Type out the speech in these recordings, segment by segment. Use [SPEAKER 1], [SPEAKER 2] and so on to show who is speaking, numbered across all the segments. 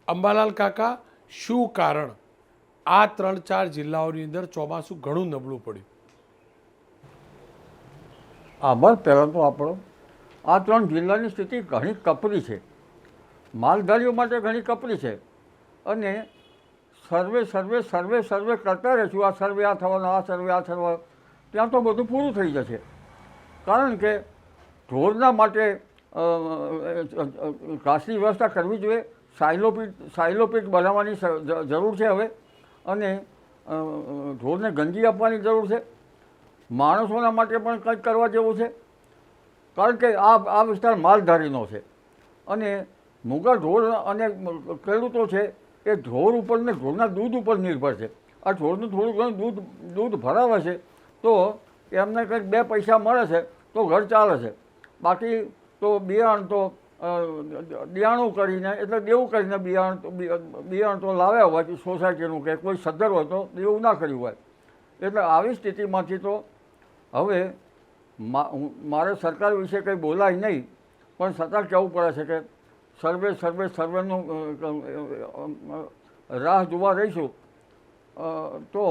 [SPEAKER 1] અંબાલાલ કાકા, શું કારણ આ 3-4 જિલ્લાઓની અંદર ચોમાસું ઘણું નબળું પડ્યું?
[SPEAKER 2] આભાર પહેલાં તો આપણો. આ 3 જિલ્લાની સ્થિતિ ઘણી કપરી છે, માલધારીઓ માટે ઘણી કપરી છે. અને સર્વે કરતા રહીશું. આ સર્વે આ થવાનો, આ સર્વે આ થવાનો, ત્યાં તો બધું પૂરું થઈ જશે. કારણ કે ઢોરના માટે ઘાસની વ્યવસ્થા કરવી જોઈએ. સાયલોપીટ બનાવવાની જરૂર છે હવે. અને ઢોરને ગંજી આપવાની જરૂર છે. માણસોના માટે પણ કંઈક કરવા જેવું છે. કારણ કે આ વિસ્તાર માલધારીનો છે અને મૂંગા ઢોર અને ખેડૂતો છે એ ઢોર ઉપર ને ઢોરના દૂધ ઉપર નિર્ભર છે. આ ઢોરનું થોડું ઘણું દૂધ ભરાવે છે તો એમને કંઈક 2 પૈસા મળે છે તો ઘર ચાલે છે. બાકી તો બિયાણું કરીને એટલે દેવું કરીને બિયારણ તો લાવ્યા હોય સોસાયટીનું કે કોઈ સદ્ધર હોય તો દેવું ના કર્યું હોય. એટલે આવી સ્થિતિમાંથી તો હવે મારે સરકાર વિશે કંઈ બોલાય નહીં, પણ છતાં કહેવું પડે છે કે સર્વેનું રાહ જોવા રહીશું તો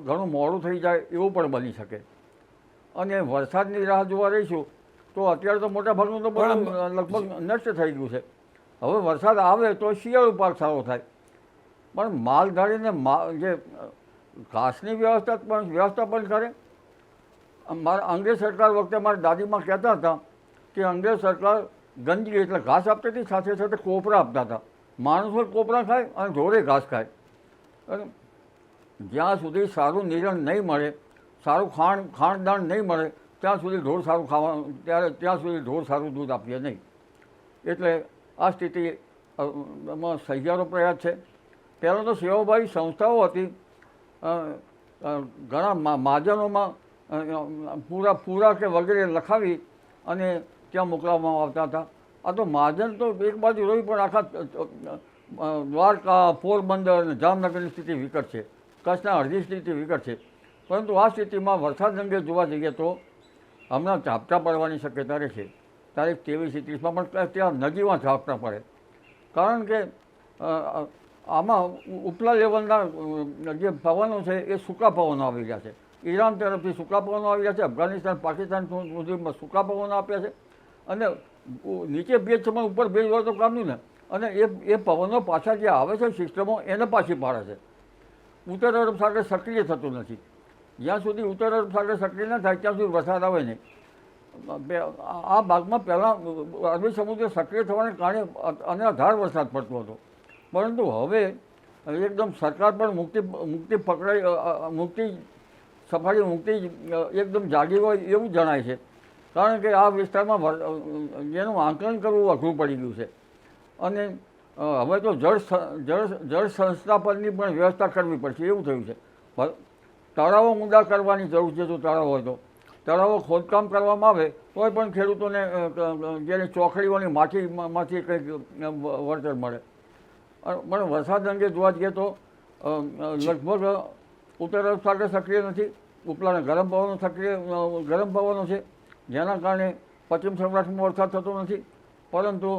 [SPEAKER 2] ઘણું મોડું થઈ જાય એવું પણ બની શકે. અને વરસાદની રાહ જોવા રહીશું તો અત્યારે તો મોટા ભાગનું તો લગભગ નષ્ટ થઈ ગયું છે. હવે વરસાદ આવે તો શિયાળુ પાક સારો થાય. પણ માલધારીને જે ઘાસની વ્યવસ્થા પણ કરે. મારા અંગ્રેજ સરકાર વખતે મારા દાદીમાં કહેતા હતા કે અંગ્રેજ સરકાર ગંજી એટલે ઘાસ આપતી હતી, સાથે સાથે કોપરા આપતા હતા. માણસો કોપરા ખાય અને ઢોરે ઘાસ ખાય. અને જ્યાં સુધી સારું નિરણ નહીં મળે, સારું ખાણદાણ નહીં મળે ત્યાં સુધી ઢોર સારું ત્યાં સુધી ઢોર સારું દૂધ આપીએ નહીં. એટલે આ સ્થિતિમાં સહિયારો પ્રયાસ છે. પહેલાં તો સેવાભાવી સંસ્થાઓ હતી, ઘણા મહાજનોમાં પૂરા કે વગેરે લખાવી અને ત્યાં મોકલવામાં આવતા હતા. આ તો મહાજન તો એક બાજુ રહી પણ આખા દ્વારકા, પોરબંદર અને જામનગરની સ્થિતિ વિકટ છે. કચ્છના અડધી સ્થિતિ વિકટ છે. પરંતુ આ સ્થિતિમાં વરસાદ અંગે જોવા જઈએ તો હમણાં ઝાપટા પડવાની શક્યતા રહેશે. તારીખ 23-31માં પણ ત્યાં નજીવા ઝાપટા પડે. કારણ કે આમાં ઉપલા લેવલના જે પવનો છે એ સૂકા પવનો આવી રહ્યા છે. ઈરાન તરફથી સૂકા પવનો આવી રહ્યા છે, અફઘાનિસ્તાન, પાકિસ્તાન સુધીમાં સૂકા પવનો આપ્યા છે. અને નીચે ભેજ છે પણ ઉપર ભેજ હોય તો કામનું ને. અને એ પવનો પાછા જે આવે છે સિસ્ટમો એને પાછી પાડે છે. ઉત્તર અરબ સાગર સક્રિય થતું નથી. જ્યાં સુધી ઉત્તર અરબ સાગર સક્રિય ન થાય ત્યાં સુધી વરસાદ આવે નહીં. આ ભાગમાં પહેલાં અરબી સમુદ્ર સક્રિય થવાને કારણે અનરાધાર વરસાદ પડતો હતો. પરંતુ હવે એકદમ સરકાર પણ મુક્તિ એકદમ જાગી હોય એવું જણાય છે. કારણ કે આ વિસ્તારમાં જેનું આંકલન કરવું અઘરું પડી ગયું છે. અને હવે તો જળ સંસ્થા પરની પણ વ્યવસ્થા કરવી પડશે એવું થયું છે. તળાવો ઊંડા કરવાની જરૂર છે. જો તળાવ હોય તો તળાવો ખોદકામ કરવામાં આવે તોય પણ ખેડૂતોને જેને ચોકડીઓની માટીમાંથી કંઈક વળતર મળે. પણ વરસાદ અંગે જોવા જઈએ તો લગભગ ઉત્તર અરબ સાગર સક્રિય નથી. ઉપલાના ગરમ પવનો છે જેના કારણે પશ્ચિમ સૌરાષ્ટ્રમાં વરસાદ થતો નથી. પરંતુ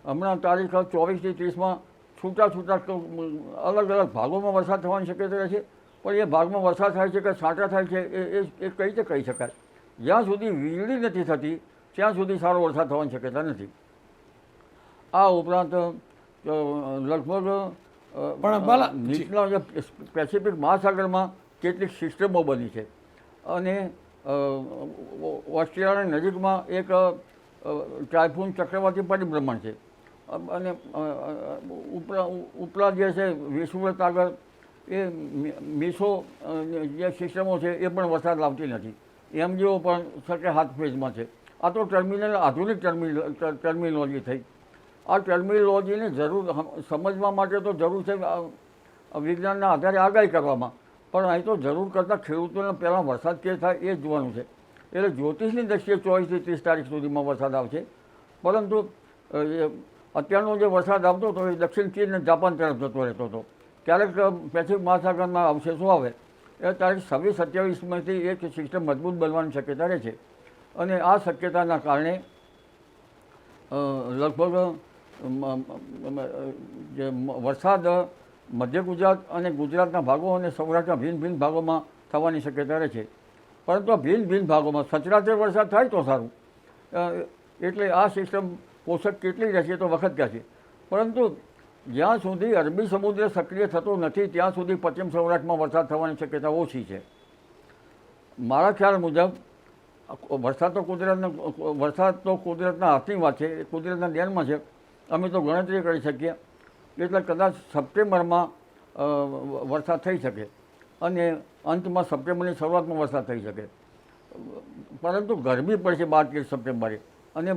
[SPEAKER 2] હમણાં તારીખ 24-30માં છૂટા અલગ ભાગોમાં વરસાદ થવાની શક્યતા રહે છે. પણ એ ભાગમાં વરસાદ થાય છે કે છાંટા થાય છે એ કઈ રીતે કહી શકાય. જ્યાં સુધી વીજળી નથી થતી ત્યાં સુધી સારો વરસાદ થવાની શક્યતા નથી. આ ઉપરાંત લગભગ નીચલા જે પેસિફિક મહાસાગરમાં કેટલીક સિસ્ટમો બની છે. અને ઓસ્ટ્રેલિયાની નજીકમાં એક ટાઇફૂન ચક્રવાતી પરિભ્રમણ છે. અને ઉપલા જે છે વિષુવવૃત્ત આગળ એ મીસો જે સિસ્ટમો છે એ પણ વરસાદ લાવતી નથી. એમજીઓ પણ સકે હાથ ફેઝમાં છે. આ તો આધુનિક ટર્મિનોલોજી થઈ. આ ટર્મિનોલોજીને સમજવા માટે તો જરૂર છે વિજ્ઞાનના આધારે આગાહી કરવામાં. પણ અહીં તો જરૂર કરતાં ખેડૂતોને પહેલાં વરસાદ કે થાય એ જ જોવાનું છે. એટલે જ્યોતિષની દ્રષ્ટિએ 24-30 તારીખ સુધીમાં વરસાદ આવશે. પરંતુ અત્યારનો જે વરસાદ આવતો હતો એ દક્ષિણ ચીન અને જાપાન તરફ જતો રહેતો હતો. ક્યારેક પેસિફિક મહાસાગરના અવશેષો આવે એ તારીખ 26-27માંથી એક સિસ્ટમ મજબૂત બનવાની શક્યતા રહે છે. અને આ શક્યતાના કારણે લગભગ વરસાદ મધ્ય ગુજરાત અને ગુજરાતના ભાગો અને સૌરાષ્ટ્રના ભિન્ન ભિન્ન ભાગોમાં થવાની શક્યતા રહે છે. પરંતુ ભિન્ન ભિન્ન ભાગોમાં સચરાચર વરસાદ થાય તો સારું. એટલે આ સિસ્ટમ પોષક કેટલી રહેશે તો વખત ક્યાં છે. પરંતુ જ્યાં સુધી અરબી સમુદ્ર સક્રિય થતો નથી ત્યાં સુધી પશ્ચિમ સૌરાષ્ટ્રમાં વરસાદ થવાની શક્યતા ઓછી છે. મારા ખ્યાલ મુજબ વરસાદ તો કુદરતના હાથની વાત છે, કુદરતના દેનમાં છે. અમે તો ગણતરી કરી શકીએ એટલે કદાચ સપ્ટેમ્બરમાં વરસાદ થઈ શકે અને અંતમાં સપ્ટેમ્બરની શરૂઆતમાં વરસાદ થઈ શકે. પરંતુ ગરમી પડશે 12-13 સપ્ટેમ્બરે અને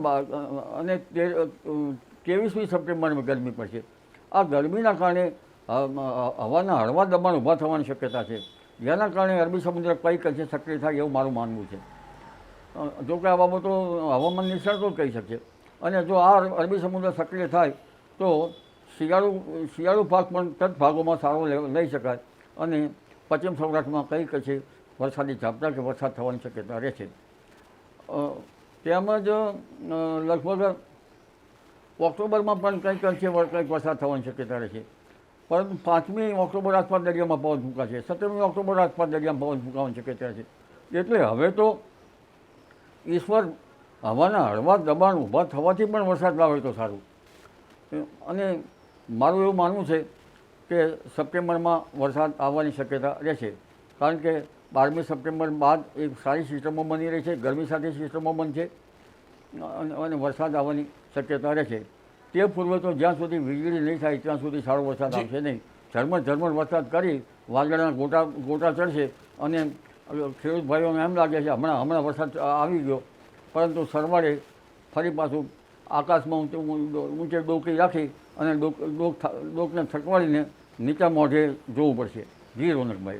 [SPEAKER 2] 23મી સપ્ટેમ્બરે ગરમી પડશે. આ ગરમીના કારણે હવાના હળવા દબાણ ઊભા થવાની શક્યતા છે, જેના કારણે અરબી સમુદ્ર કંઈક અંશે સક્રિય થાય એવું મારું માનવું છે. જોકે આ બાબતો હવામાન નિષ્ણાતો જ કહી શકશે. અને જો આ અરબી સમુદ્ર સક્રિય થાય તો શિયાળુ પાક પણ તત ભાગોમાં સારો લઈ શકાય અને પશ્ચિમ સૌરાષ્ટ્રમાં કંઈક અંશે વરસાદી ઝાપટા કે વરસાદ થવાની શક્યતા રહે છે. તેમજ લગભગ ઓક્ટોબરમાં પણ કંઈક અંશે કંઈક વરસાદ થવાની શક્યતા રહે છે. પરંતુ 5મી ઓક્ટોબર આસપાસ દરિયામાં પવન ફૂંકાશે, 17મી ઓક્ટોબર આસપાસ દરિયામાં પવન ફૂંકાવાની શક્યતા છે. એટલે હવે તો ઈશ્વર હવાના હળવા દબાણ ઊભા થવાથી પણ વરસાદ લાવે તો સારું. અને મારું એવું માનવું છે કે સપ્ટેમ્બરમાં વરસાદ આવવાની શક્યતા રહેશે, કારણ કે 12મી સપ્ટેમ્બર બાદ એક સારી સિસ્ટમો બની રહી છે, ગરમી સાથે સિસ્ટમો બનશે અને વરસાદ આવવાની શક્યતા રહેશે. તે પૂર્વે તો જ્યાં સુધી વીજળી નહીં થાય ત્યાં સુધી સારો વરસાદ આવશે નહીં. ઝરમર વરસાદ કરી વાદળના ગોટા ચડશે અને ખેડૂત ભાઈઓને એમ લાગે છે હમણાં વરસાદ આવી ગયો, પરંતુ સરવાળે ફરી પાછું આકાશમાં ઊંચે ડોકી રાખી અને ડોકને થકવાડીને નીચા મોઢે જોવું પડશે. જી રોનકભાઈ.